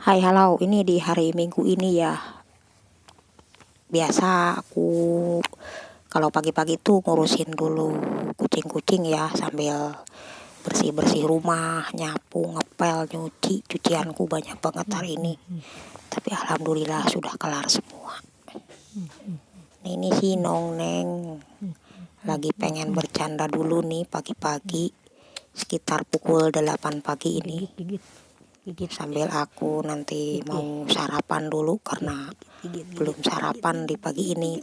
Hai, halo. Ini di hari Minggu ini ya. Biasa aku kalau pagi-pagi tuh ngurusin dulu kucing-kucing ya, sambil bersih-bersih rumah, nyapu, ngepel, nyuci. Cucianku banyak banget hari ini. Tapi alhamdulillah sudah kelar semua. Ini sih Nong Neng lagi pengen bercanda dulu nih pagi-pagi, sekitar pukul 8 pagi ini. Sambil aku nanti mau sarapan dulu karena belum sarapan di pagi ini.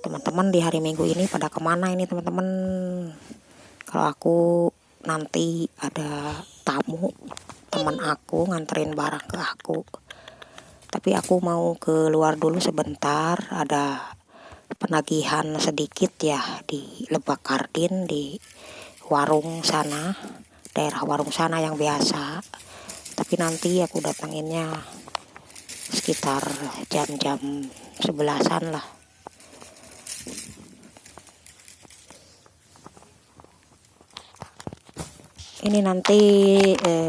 Teman-teman di hari Minggu ini pada kemana ini teman-teman? Kalau aku nanti ada tamu, teman aku nganterin barang ke aku. Tapi aku mau keluar dulu sebentar, ada penagihan sedikit ya di Lebak Kardin, di warung sana, daerah warung sana yang biasa. Tapi nanti aku datanginnya sekitar jam-jam 11-an lah. Ini nanti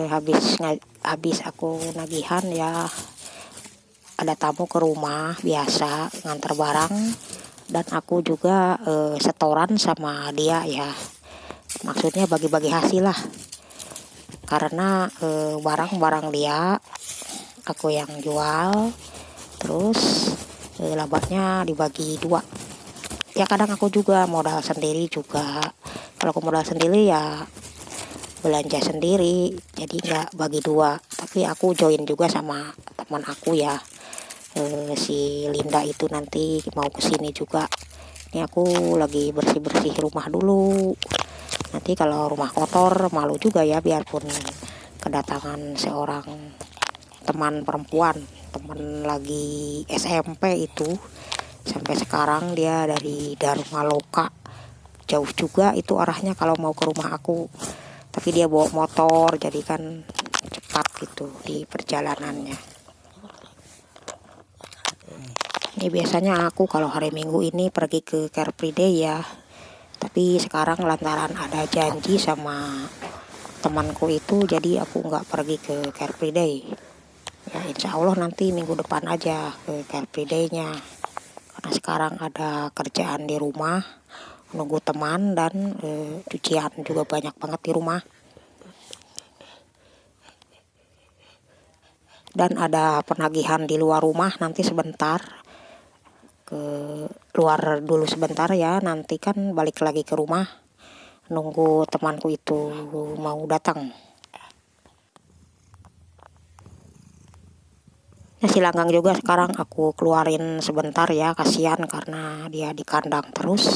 habis aku nagihan ya, ada tamu ke rumah biasa nganter barang, dan aku juga setoran sama dia ya. Maksudnya bagi-bagi hasil lah. Karena barang-barang dia aku yang jual, terus labanya dibagi dua. Ya kadang aku juga modal sendiri juga. Kalau aku modal sendiri ya belanja sendiri, jadi nggak bagi dua. Tapi aku join juga sama teman aku ya, si Linda itu nanti mau kesini juga. Ini aku lagi bersih-bersih rumah dulu. Nanti kalau rumah kotor malu juga ya, biarpun kedatangan seorang teman perempuan, teman lagi SMP itu. Sampai sekarang dia dari Darumaloka, jauh juga itu arahnya kalau mau ke rumah aku. Tapi dia bawa motor, jadi kan cepat gitu di perjalanannya. Ini biasanya aku kalau hari Minggu ini pergi ke Car Free Day ya. Tapi sekarang lantaran ada janji sama temanku itu, jadi aku nggak pergi ke Car Free Day. Ya insya Allah nanti minggu depan aja ke Car Free Day-nya. Karena sekarang ada kerjaan di rumah, nunggu teman, dan cucian juga banyak banget di rumah. Dan ada penagihan di luar rumah nanti sebentar. Ke luar dulu sebentar ya, nanti kan balik lagi ke rumah. Nunggu temanku itu mau datang. Nah, si Langgang juga sekarang aku keluarin sebentar ya, kasihan karena dia di kandang terus.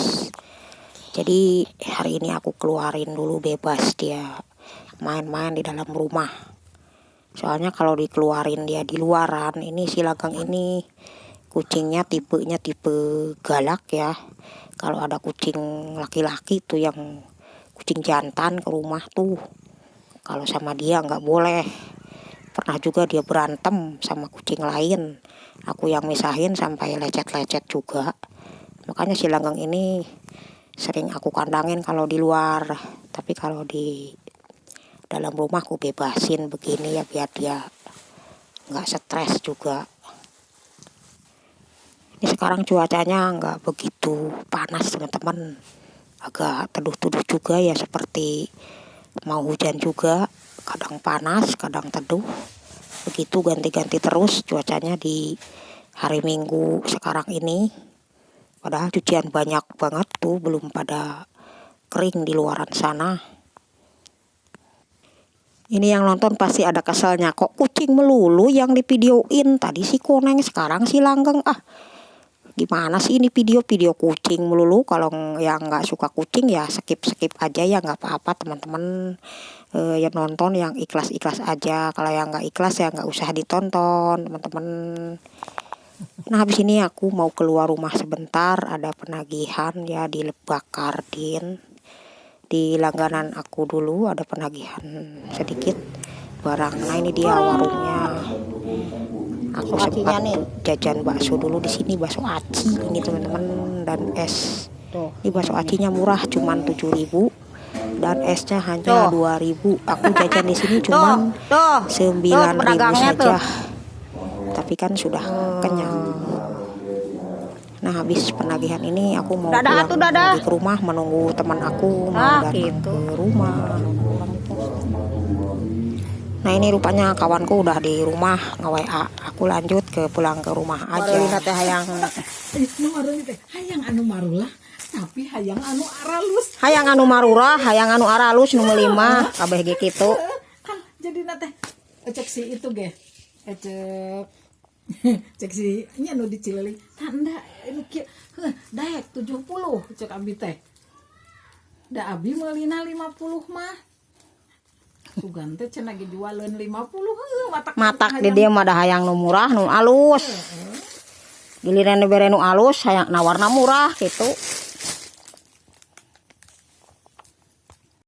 Jadi hari ini aku keluarin dulu, bebas dia main-main di dalam rumah. Soalnya kalau dikeluarin dia di luaran, ini si Langgang ini kucingnya tipenya tipe galak ya. Kalau ada kucing laki-laki tuh yang kucing jantan ke rumah tuh, kalau sama dia nggak boleh. Pernah juga dia berantem sama kucing lain, aku yang misahin sampai lecet-lecet juga. Makanya si Langgang ini sering aku kandangin kalau di luar. Tapi kalau di dalam rumah aku bebasin begini ya, biar dia nggak stres juga. Ini sekarang cuacanya nggak begitu panas teman-teman, agak teduh-teduh juga ya, seperti mau hujan juga. Kadang panas, kadang teduh. Begitu ganti-ganti terus cuacanya di hari Minggu sekarang ini. Padahal cucian banyak banget tuh, belum pada kering di luaran sana. Ini yang nonton pasti ada keselnya, kok kucing melulu yang divideoin. Tadi si Koneng, sekarang si Langgeng. Gimana sih ini video kucing melulu? Kalau yang nggak suka kucing ya skip aja ya, nggak apa-apa teman-teman. Yang nonton yang ikhlas aja. Kalau yang nggak ikhlas ya nggak usah ditonton teman-teman. Nah, habis ini aku mau keluar rumah sebentar, ada penagihan ya di Lebak Kardin. Di langganan aku dulu ada penagihan sedikit barang. Nah, ini dia warungnya. Aku sempat jajan bakso dulu di sini, bakso aci ini teman-teman, dan es. Ini bakso acinya murah, cuman 7.000. dan esnya hanya 2.000. Aku jajan di sini cuma 9.000 saja. Tapi kan sudah kenyang. Nah, habis penagihan ini aku mau pulang lagi ke rumah menunggu teman aku mau datang ke rumah. Nah, ini rupanya kawanku udah di rumah nge-WA. Aku lanjut pulang ke rumah aja. Hayang anu marulah, tapi hayang anu aralus. Hayang anu marurah, hayang anu aralus nu 5 kabeh ge kitu. Kan jadi nate cek si itu ge. Cek si nya nu di Cileuling. Tanda nu kieu daek 70 cek abi teh. Da abi meulina 50 mah. Sugan teh cenah ge jualan 50 matak di dia mah da hayang nu murah nu alus. Giliran bere nu alus hayang nawarna murah gitu.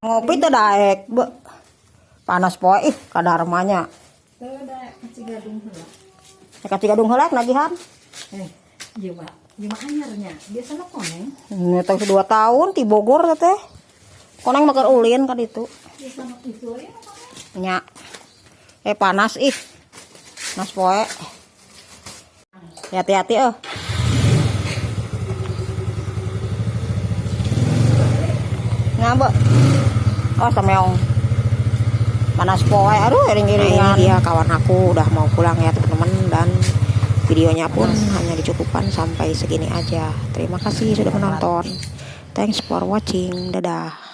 Ngopi teh daek panas poe kadar manya. Teu daek kacigadung heula. Kacigadung heula nagihan. Ieu mah anyarnya. Biasana koneng. Teh 2 tahun ti Bogor teh. Koneng mah keur ulin ka ditu. Biasana itu ya. Nya. Panas panas poe. Hati-hati ngambek. Oh sameong panas poe, aduh iring-iringan. Dia kawan aku udah mau pulang ya teman-teman, dan videonya pun hanya dicukupkan sampai segini aja. Terima kasih sudah menonton. Thanks for watching. Dadah.